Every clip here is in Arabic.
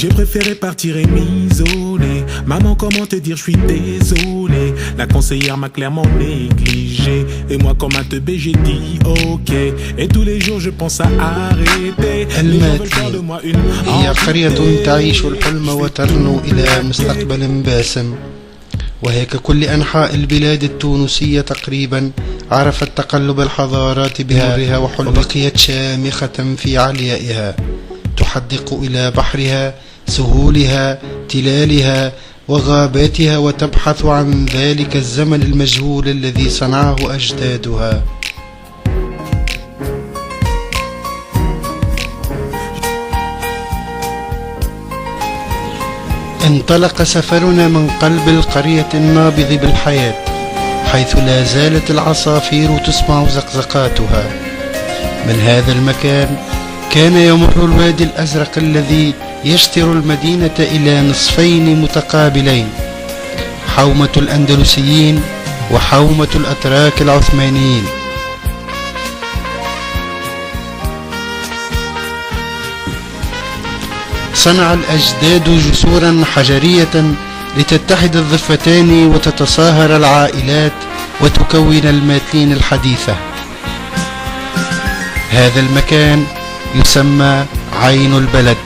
J'ai préféré partir et m'isoler. Maman, comment te dire, je suis désolé. La conseillère m'a clairement négligé. Et moi, comme un teubé, j'ai dit ok. Et tous les jours, je pense à arrêter. الماتلين هي قرية تعيش الحلم وترنو إلى مستقبل باسم، وهي ككل أنحاء البلاد التونسية تقريبا عرفت تقلب الحضارات بمرها وبقيت شامخة في عليائها، تحدق إلى بحرها، سهولها، تلالها وغاباتها، وتبحث عن ذلك الزمن المجهول الذي صنعه أجدادها. انطلق سفرنا من قلب القرية النابض بالحياة، حيث لا زالت العصافير تسمع زقزقاتها. من هذا المكان كان يمر الوادي الأزرق الذي يشتر المدينة إلى نصفين متقابلين، حومة الأندلسيين وحومة الأتراك العثمانيين. صنع الأجداد جسورا حجرية لتتحد الضفتان وتتصاهر العائلات وتكون الماتلين الحديثة. هذا المكان يسمى عين البلد،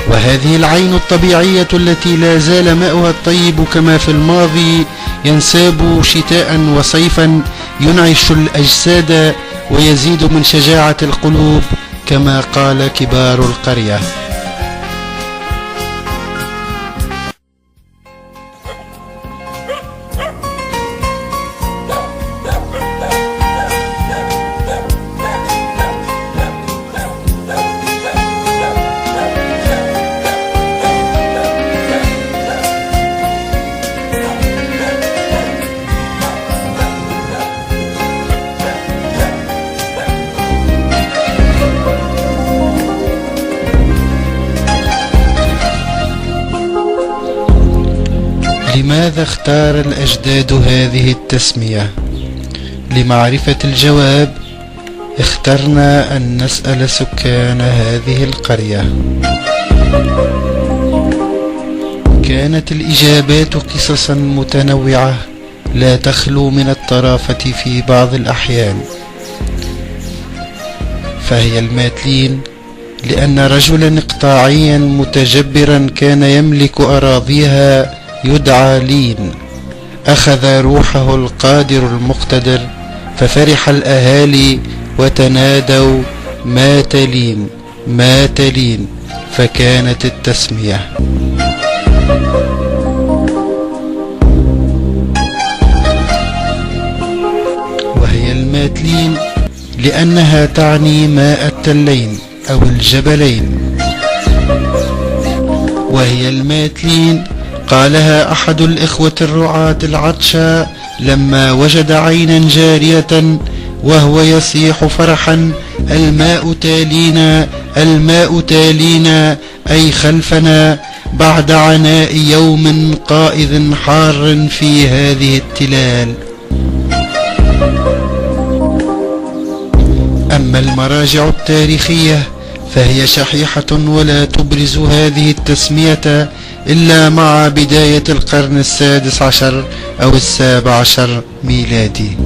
وهذه العين الطبيعية التي لا زال ماؤها الطيب كما في الماضي ينساب شتاء وصيفا، ينعش الأجساد ويزيد من شجاعة القلوب كما قال كبار القرية. لماذا اختار الأجداد هذه التسمية؟ لمعرفة الجواب اخترنا أن نسأل سكان هذه القرية. كانت الإجابات قصصا متنوعة لا تخلو من الطرافة في بعض الأحيان. فهي الماتلين لأن رجلا إقطاعيا متجبرا كان يملك أراضيها يدعى لين، أخذ روحه القادر المقتدر، ففرح الأهالي وتنادوا مات لين مات لين، فكانت التسمية. وهي الماتلين لأنها تعني ماء التلين أو الجبلين. وهي الماتلين قالها أحد الإخوة الرعاة العطشى لما وجد عينا جارية وهو يصيح فرحا الماء تالينا الماء تالينا، أي خلفنا بعد عناء يوم قائض حار في هذه التلال. أما المراجع التاريخية فهي شحيحة ولا تبرز هذه التسمية إلا مع بداية القرن السادس عشر أو السابع عشر ميلادي.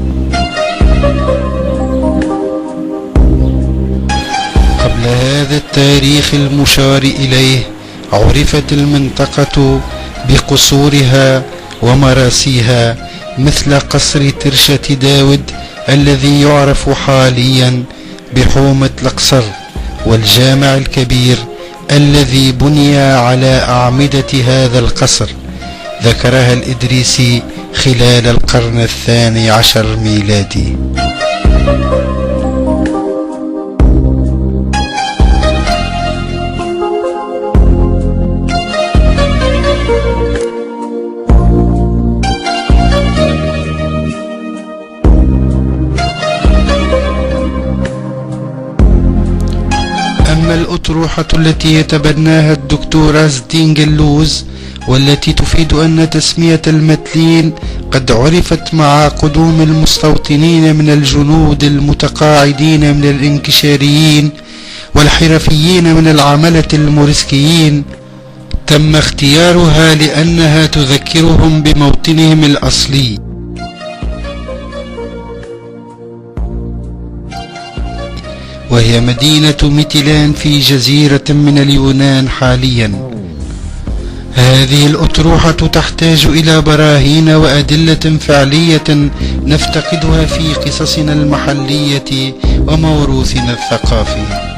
قبل هذا التاريخ المشار إليه عرفت المنطقة بقصورها ومراسيها، مثل قصر ترشة داود الذي يعرف حاليا بحومة الأقصر، والجامع الكبير الذي بني على أعمدة هذا القصر، ذكرها الإدريسي خلال القرن الثاني عشر ميلادي. أما الأطروحة التي يتبناها الدكتور عزالدين جلوز والتي تفيد أن تسمية الماتلين قد عرفت مع قدوم المستوطنين من الجنود المتقاعدين من الانكشاريين، والحرفيين من العملة الموريسكيين تم اختيارها لأنها تذكرهم بموطنهم الأصلي، وهي مدينة ميتيلان في جزيرة من اليونان حاليا. هذه الأطروحة تحتاج إلى براهين وأدلة فعلية نفتقدها في قصصنا المحلية وموروثنا الثقافي.